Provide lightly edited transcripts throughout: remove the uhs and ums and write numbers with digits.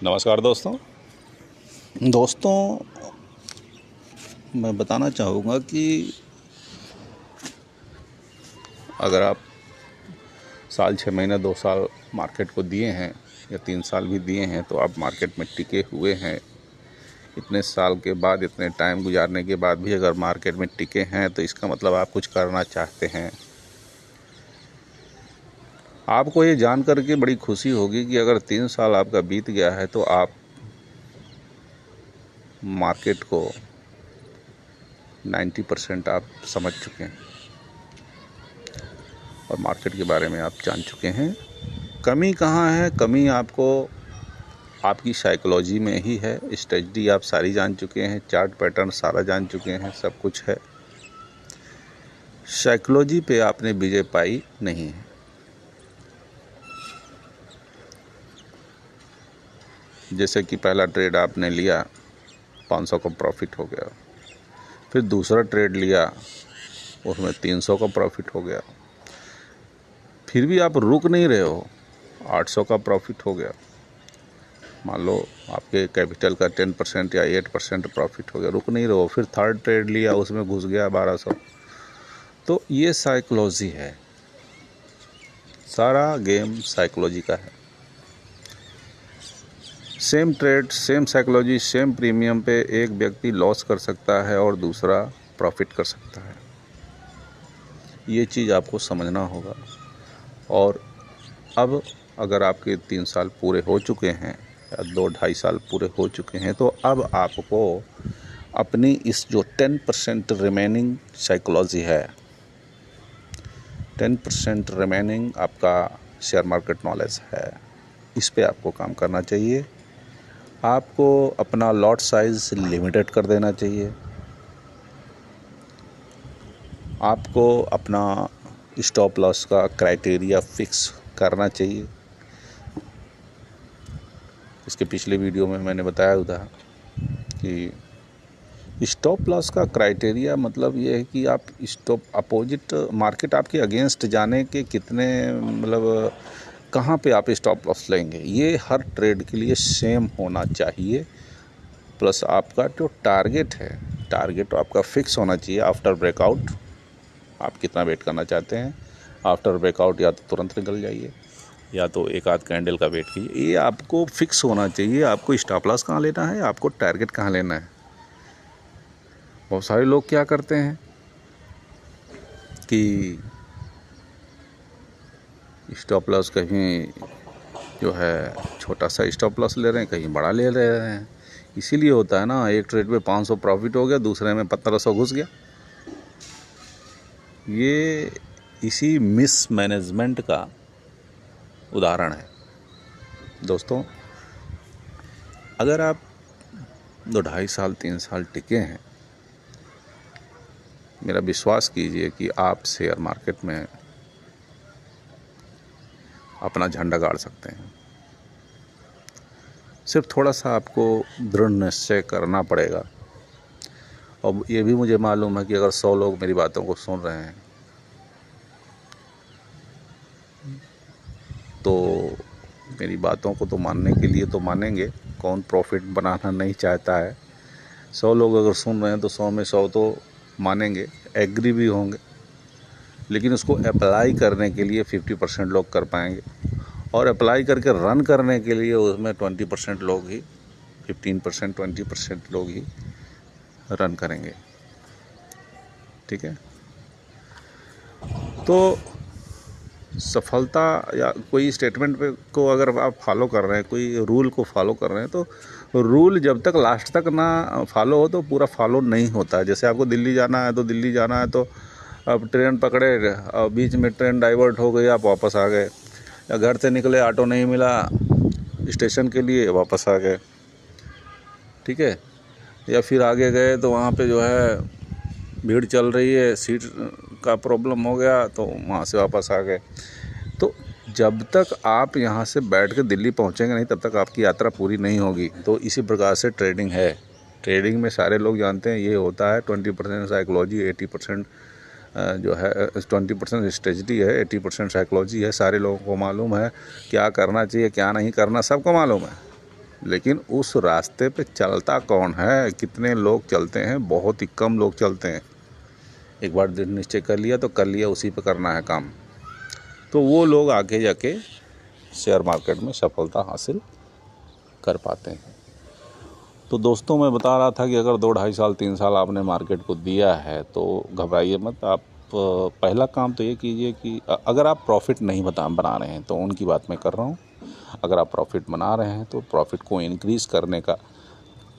नमस्कार दोस्तों, मैं बताना चाहूँगा कि अगर आप साल 6 महीने 2 साल मार्केट को दिए हैं या 3 साल भी दिए हैं तो आप मार्केट में टिके हुए हैं। इतने साल के बाद, इतने टाइम गुजारने के बाद भी अगर मार्केट में टिके हैं तो इसका मतलब आप कुछ करना चाहते हैं। आपको ये जान करके बड़ी खुशी होगी कि अगर 3 साल आपका बीत गया है तो आप मार्केट को 90% आप समझ चुके हैं और मार्केट के बारे में आप जान चुके हैं। कमी कहाँ है? कमी आपको आपकी साइकोलॉजी में ही है। स्ट्रेटजी आप सारी जान चुके हैं, चार्ट पैटर्न सारा जान चुके हैं, सब कुछ है। साइकोलॉजी पे आपने विजय पाई नहीं है। जैसे कि पहला ट्रेड आपने लिया, 500 का प्रॉफिट हो गया। फिर दूसरा ट्रेड लिया, उसमें 300 का प्रॉफिट हो गया। फिर भी आप रुक नहीं रहे हो, 800 का प्रॉफिट हो गया। मान लो आपके कैपिटल का 10% या 8% प्रॉफिट हो गया, रुक नहीं रहे हो। फिर थर्ड ट्रेड लिया, उसमें घुस गया 1200। तो ये साइकोलॉजी है, सारा गेम साइकोलॉजी का है। Same trade, same psychology, same premium पे एक व्यक्ति लॉस कर सकता है और दूसरा प्रॉफिट कर सकता है। ये चीज़ आपको समझना होगा। और अब अगर आपके 3 साल पूरे हो चुके हैं या 2-2.5 साल पूरे हो चुके हैं तो अब आपको अपनी इस जो 10% रिमेनिंग साइकोलॉजी है, 10% रिमेनिंग आपका शेयर मार्केट नॉलेज है, इस पे आपको काम करना चाहिए। आपको अपना लॉट साइज लिमिटेड कर देना चाहिए। आपको अपना स्टॉप लॉस का क्राइटेरिया फिक्स करना चाहिए। इसके पिछले वीडियो में मैंने बताया था कि स्टॉप लॉस का क्राइटेरिया मतलब ये है कि आप स्टॉप अपोजिट मार्केट आपके अगेंस्ट जाने के कितने मतलब कहाँ पे आप स्टॉप लॉस लेंगे, ये हर ट्रेड के लिए सेम होना चाहिए। प्लस आपका जो टारगेट है, टारगेट आपका फिक्स होना चाहिए। आफ्टर ब्रेकआउट आप कितना वेट करना चाहते हैं। आफ्टर ब्रेकआउट या तो तुरंत निकल जाइए या तो एक आध कैंडल का वेट कीजिए। ये आपको फिक्स होना चाहिए। आपको स्टॉप लॉस कहाँ लेना है, आपको टारगेट कहाँ लेना है। बहुत सारे लोग क्या करते हैं कि स्टॉप लॉस कहीं जो है छोटा सा स्टॉप लॉस ले रहे हैं, कहीं बड़ा ले रहे हैं। इसीलिए होता है ना, एक ट्रेड में 500 प्रॉफिट हो गया, दूसरे में 1500 घुस गया। ये इसी मिसमैनेजमेंट का उदाहरण है। दोस्तों, अगर आप 2-2.5 साल 3 साल टिके हैं, मेरा विश्वास कीजिए कि आप शेयर मार्केट में अपना झंडा गाड़ सकते हैं। सिर्फ थोड़ा सा आपको दृढ़ निश्चय करना पड़ेगा। और ये भी मुझे मालूम है कि अगर 100 लोग मेरी बातों को सुन रहे हैं तो मेरी बातों को तो मानने के लिए तो मानेंगे। कौन प्रॉफिट बनाना नहीं चाहता है। 100 लोग अगर सुन रहे हैं तो 100 में 100 तो मानेंगे, एग्री भी होंगे। लेकिन उसको अप्लाई करने के लिए 50% लोग कर पाएंगे और अप्लाई करके रन करने के लिए उसमें 20% लोग ही, 15% 20% लोग ही रन करेंगे। ठीक है, तो सफलता या कोई स्टेटमेंट पे को अगर आप फॉलो कर रहे हैं, कोई रूल को फॉलो कर रहे हैं, तो रूल जब तक लास्ट तक ना फॉलो हो तो पूरा फॉलो नहीं होता है। जैसे आपको दिल्ली जाना है तो दिल्ली जाना है तो अब ट्रेन पकड़े और बीच में ट्रेन डाइवर्ट हो गई, आप वापस आ गए। या घर से निकले, ऑटो नहीं मिला स्टेशन के लिए, वापस आ गए। ठीक है, या फिर आगे गए तो वहाँ पे जो है भीड़ चल रही है, सीट का प्रॉब्लम हो गया तो वहाँ से वापस आ गए। तो जब तक आप यहाँ से बैठ के दिल्ली पहुँचेंगे नहीं, तब तक आपकी यात्रा पूरी नहीं होगी। तो इसी प्रकार से ट्रेडिंग है। ट्रेडिंग में सारे लोग जानते हैं ये होता है 20% साइकोलॉजी, 80% जो है 20% स्ट्रेटजी है, 80% साइकोलॉजी है। सारे लोगों को मालूम है क्या करना चाहिए क्या नहीं करना, सबको मालूम है। लेकिन उस रास्ते पे चलता कौन है, कितने लोग चलते हैं? बहुत ही कम लोग चलते हैं। एक बार दृढ़ निश्चय कर लिया तो कर लिया, उसी पे करना है काम। तो वो लोग आगे जाके शेयर मार्केट में सफलता हासिल कर पाते हैं। तो दोस्तों, मैं बता रहा था कि अगर 2-2.5 साल 3 साल आपने मार्केट को दिया है तो घबराइए मत। आप पहला काम तो ये कीजिए कि अगर आप प्रॉफिट नहीं बना रहे हैं तो उनकी बात मैं कर रहा हूँ। अगर आप प्रॉफिट बना रहे हैं तो प्रॉफिट को इंक्रीज़ करने का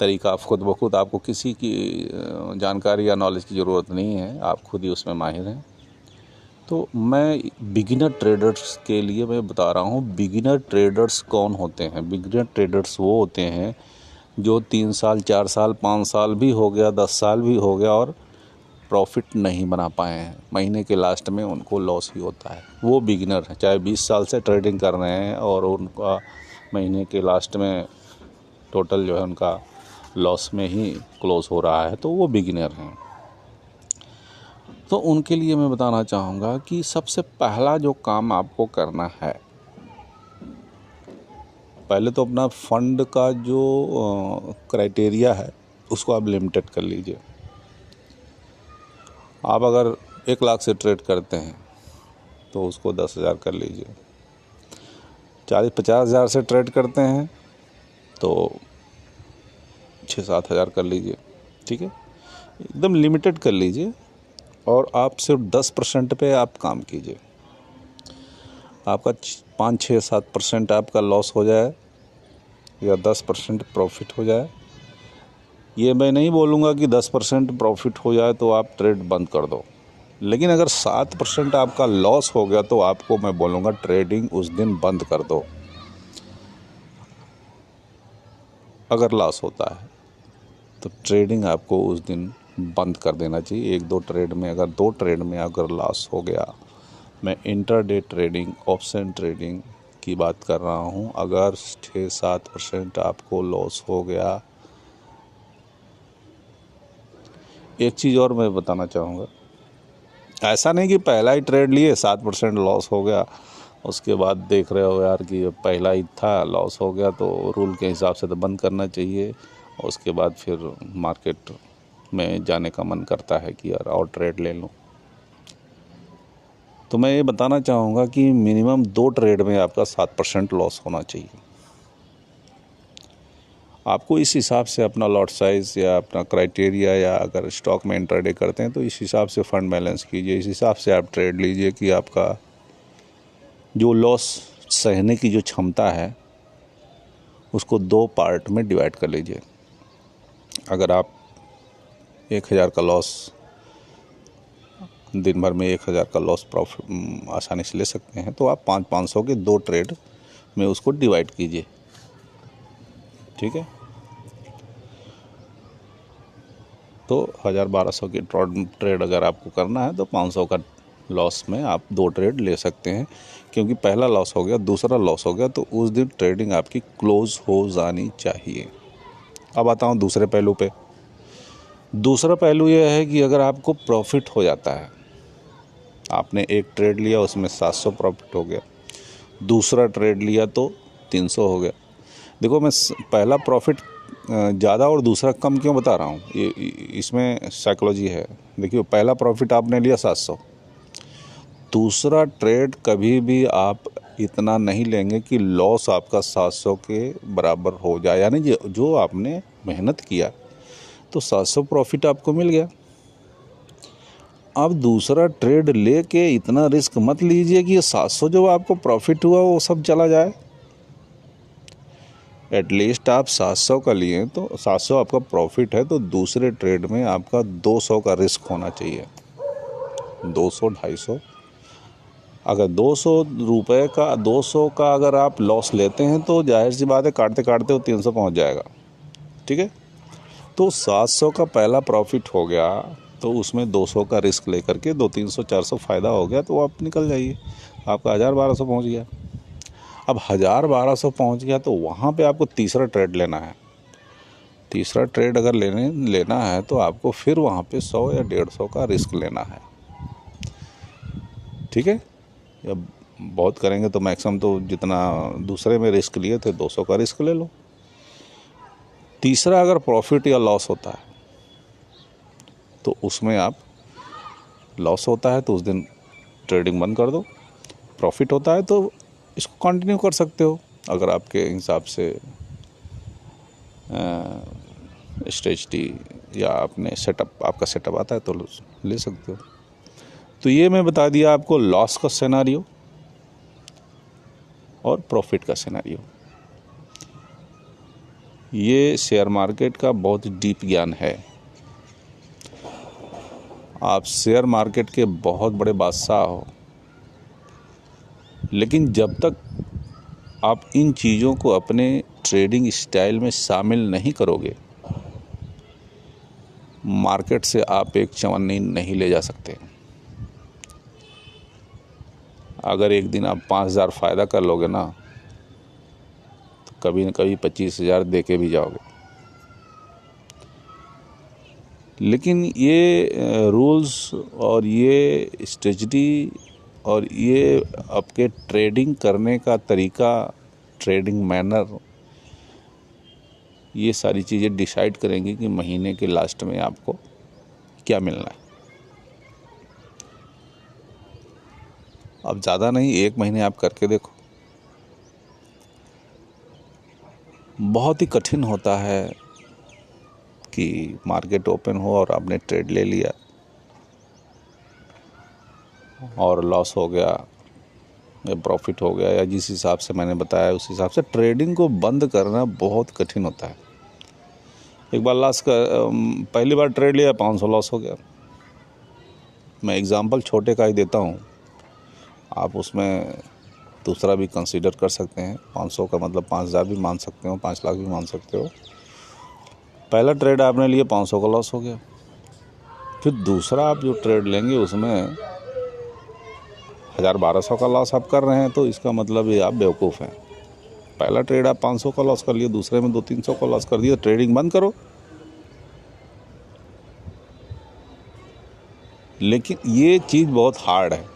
तरीका आप खुद ब खुद, आपको किसी की जानकारी या नॉलेज की ज़रूरत नहीं है, आप खुद ही उसमें माहिर हैं। तो मैं बिगिनर ट्रेडर्स के लिए मैं बता रहा हूँ, बिगिनर ट्रेडर्स कौन होते हैं? बिगिनर ट्रेडर्स वो होते हैं जो 3 साल 4 साल 5 साल भी हो गया, 10 साल भी हो गया और प्रॉफिट नहीं बना पाए हैं, महीने के लास्ट में उनको लॉस ही होता है। वो बिगिनर है, चाहे 20 साल से ट्रेडिंग कर रहे हैं और उनका महीने के लास्ट में टोटल जो है उनका लॉस में ही क्लोज हो रहा है, तो वो बिगिनर हैं। तो उनके लिए मैं बताना चाहूँगा कि सबसे पहला जो काम आपको करना है, पहले तो अपना फंड का जो क्राइटेरिया है उसको आप लिमिटेड कर लीजिए। आप अगर 1 लाख से ट्रेड करते हैं तो उसको 10,000 कर लीजिए। 40-50 हज़ार से ट्रेड करते हैं तो 6-7 हज़ार कर लीजिए। ठीक है, एकदम लिमिटेड कर लीजिए और आप सिर्फ 10% पे आप काम कीजिए। आपका 5-6-7% आपका लॉस हो जाए या 10% प्रॉफिट हो जाए, ये मैं नहीं बोलूँगा कि 10% प्रॉफिट हो जाए तो आप ट्रेड बंद कर दो, लेकिन अगर 7% आपका लॉस हो गया तो आपको मैं बोलूँगा ट्रेडिंग उस दिन बंद कर दो। अगर लॉस होता है तो ट्रेडिंग आपको उस दिन बंद कर देना चाहिए। 1-2 ट्रेड में, अगर 2 ट्रेड में अगर लॉस हो गया, मैं इंट्राडे ट्रेडिंग, ऑप्शन ट्रेडिंग की बात कर रहा हूँ, अगर 6-7% आपको लॉस हो गया। एक चीज़ और मैं बताना चाहूँगा, ऐसा नहीं कि पहला ही ट्रेड लिए 7% लॉस हो गया, उसके बाद देख रहे हो यार कि पहला ही था लॉस हो गया तो रूल के हिसाब से तो बंद करना चाहिए, और उसके बाद फिर मार्केट में जाने का मन करता है कि यार और ट्रेड ले लूँ। तो मैं ये बताना चाहूँगा कि मिनिमम 2 ट्रेड में आपका 7% लॉस होना चाहिए। आपको इस हिसाब से अपना लॉट साइज़ या अपना क्राइटेरिया, या अगर स्टॉक में इंट्राडे करते हैं तो इस हिसाब से फंड बैलेंस कीजिए, इस हिसाब से आप ट्रेड लीजिए कि आपका जो लॉस सहने की जो क्षमता है उसको 2 पार्ट में डिवाइड कर लीजिए। अगर आप 1,000 का लॉस, दिन भर में 1,000 का लॉस प्रॉफिट आसानी से ले सकते हैं, तो आप 500 के 2 ट्रेड में उसको डिवाइड कीजिए। ठीक है, तो 1,000-1,200 की ट्रेड अगर आपको करना है तो 500 का लॉस में आप 2 ट्रेड ले सकते हैं, क्योंकि पहला लॉस हो गया, दूसरा लॉस हो गया तो उस दिन ट्रेडिंग आपकी क्लोज हो जानी चाहिए। अब आता हूँ दूसरे पहलू पे। दूसरा पहलू यह है कि अगर आपको प्रॉफिट हो जाता है, आपने एक ट्रेड लिया उसमें 700 प्रॉफिट हो गया, दूसरा ट्रेड लिया तो 300 हो गया। देखो, मैं पहला प्रॉफिट ज़्यादा और दूसरा कम क्यों बता रहा हूँ, ये इसमें साइकोलॉजी है। देखिए, पहला प्रॉफिट आपने लिया 700, दूसरा ट्रेड कभी भी आप इतना नहीं लेंगे कि लॉस आपका 700 के बराबर हो जाए, यानी जो आपने मेहनत किया तो 700 प्रॉफिट आपको मिल गया। अब दूसरा ट्रेड लेके इतना रिस्क मत लीजिए कि ये 700 जो आपको प्रॉफिट हुआ वो सब चला जाए। एटलीस्ट आप 700 का लिए तो 700 आपका प्रॉफिट है, तो दूसरे ट्रेड में आपका 200 का रिस्क होना चाहिए। 200-250, अगर 200 का अगर आप लॉस लेते हैं तो जाहिर सी बात है काटते काटते वो 300 पहुंच जाएगा। ठीक है, तो 700 का पहला प्रॉफिट हो गया तो उसमें 200 का रिस्क लेकर के 200-300-400 फ़ायदा हो गया तो आप निकल जाइए, आपका 1,000-1,200 पहुँच गया। अब 1,000-1,200 पहुँच गया तो वहाँ पे आपको तीसरा ट्रेड लेना है। तीसरा ट्रेड अगर लेना है तो आपको फिर वहाँ पे 100 या 150 का रिस्क लेना है। ठीक है, या बहुत करेंगे तो मैक्सिमम तो जितना दूसरे में रिस्क लिए थे 200 का रिस्क ले लो। तीसरा, अगर प्रॉफिट या लॉस होता है तो उसमें आप, लॉस होता है तो उस दिन ट्रेडिंग बंद कर दो, प्रॉफिट होता है तो इसको कंटिन्यू कर सकते हो। अगर आपके हिसाब से स्ट्रेटजी या आपने सेटअप, आपका सेटअप आता है तो ले सकते हो। तो ये मैं बता दिया आपको लॉस का सिनेरियो और प्रॉफिट का सिनेरियो। ये शेयर मार्केट का बहुत डीप ज्ञान है। आप शेयर मार्केट के बहुत बड़े बादशाह हो, लेकिन जब तक आप इन चीज़ों को अपने ट्रेडिंग स्टाइल में शामिल नहीं करोगे, मार्केट से आप एक चवन्नी नहीं ले जा सकते। अगर एक दिन आप 5,000 फ़ायदा कर लोगे ना, तो कभी न कभी 25,000 दे के भी जाओगे। लेकिन ये रूल्स और ये स्ट्रेटजी और ये आपके ट्रेडिंग करने का तरीका, ट्रेडिंग मैनर, ये सारी चीज़ें डिसाइड करेंगी कि महीने के लास्ट में आपको क्या मिलना है। अब ज़्यादा नहीं, 1 महीने आप करके देखो। बहुत ही कठिन होता है कि मार्केट ओपन हो और आपने ट्रेड ले लिया और लॉस हो गया या प्रॉफिट हो गया, या जिस हिसाब से मैंने बताया उस हिसाब से ट्रेडिंग को बंद करना बहुत कठिन होता है। एक बार पहली बार ट्रेड लिया, 500 लॉस हो गया। मैं एग्जांपल छोटे का ही देता हूँ, आप उसमें दूसरा भी कंसीडर कर सकते हैं। 500 का मतलब 5,000 भी मान सकते हो, 5 लाख भी मान सकते हो। पहला ट्रेड आपने लिया, 500 का लॉस हो गया। फिर दूसरा आप जो ट्रेड लेंगे उसमें 1,000-1,200 का लॉस आप कर रहे हैं, तो इसका मतलब ये आप बेवकूफ़ हैं। पहला ट्रेड आप 500 का लॉस कर लिए, दूसरे में 200-300 का लॉस कर दिया, ट्रेडिंग बंद करो। लेकिन ये चीज़ बहुत हार्ड है।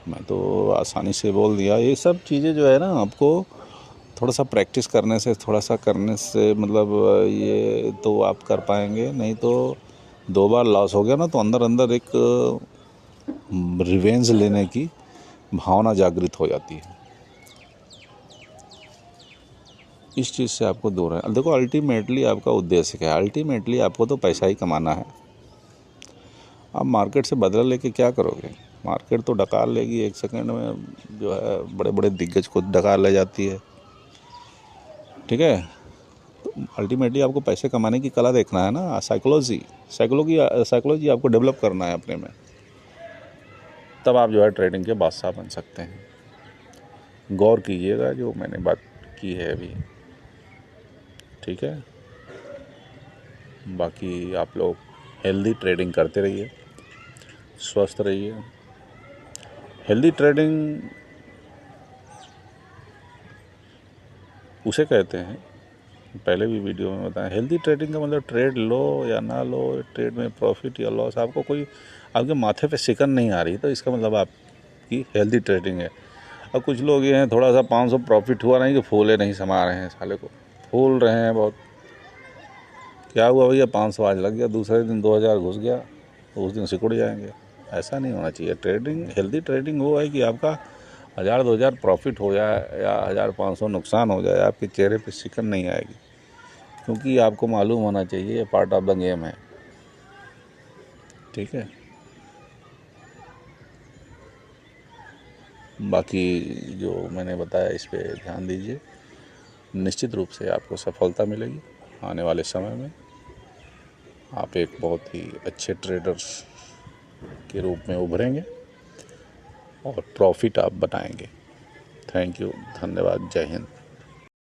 मैं तो आसानी से बोल दिया। ये सब चीज़ें जो है ना, आपको थोड़ा सा प्रैक्टिस करने से, थोड़ा सा करने से मतलब ये तो आप कर पाएंगे। नहीं तो 2 बार लॉस हो गया ना, तो अंदर अंदर एक रिवेंज लेने की भावना जागृत हो जाती है। इस चीज़ से आपको दूर है। देखो, अल्टीमेटली आपका उद्देश्य क्या है? अल्टीमेटली आपको तो पैसा ही कमाना है। आप मार्केट से बदला लेके क्या करोगे? मार्केट तो डकार लेगी 1 सेकंड में, जो है बड़े बड़े दिग्गज को डकार ले जाती है। ठीक है, तो अल्टीमेटली आपको पैसे कमाने की कला देखना है ना। साइकोलॉजी आपको डेवलप करना है अपने में, तब आप जो है ट्रेडिंग के बादशाह बन सकते हैं। गौर कीजिएगा जो मैंने बात की है अभी। ठीक है, बाकी आप लोग हेल्दी ट्रेडिंग करते रहिए, स्वस्थ रहिए। हेल्दी ट्रेडिंग उसे कहते हैं, पहले भी वीडियो में बताया, हेल्दी ट्रेडिंग का मतलब ट्रेड लो या ना लो, ट्रेड में प्रॉफिट या लॉस आपको कोई, आपके माथे पे शिकन नहीं आ रही, तो इसका मतलब आपकी हेल्दी ट्रेडिंग है। और कुछ लोग ये हैं, थोड़ा सा 500 प्रॉफिट हुआ नहीं कि फूले नहीं समा रहे हैं, साले को फूल रहे हैं बहुत। क्या हुआ भैया, 500 आज लग गया, दूसरे दिन 2,000 घुस गया, तो उस दिन सिकुड़ जाएंगे। ऐसा नहीं होना चाहिए। ट्रेडिंग, हेल्दी ट्रेडिंग वो है कि आपका 1,000-2,000 प्रॉफिट हो जाए या 1,500 नुकसान हो जाए, आपके चेहरे पे शिकन नहीं आएगी, क्योंकि आपको मालूम होना चाहिए ये पार्ट ऑफ द गेम है। ठीक है, बाकी जो मैंने बताया इस पे ध्यान दीजिए। निश्चित रूप से आपको सफलता मिलेगी आने वाले समय में। आप एक बहुत ही अच्छे ट्रेडर्स के रूप में उभरेंगे और प्रॉफिट आप बनाएंगे। थैंक यू, धन्यवाद, जय हिंद।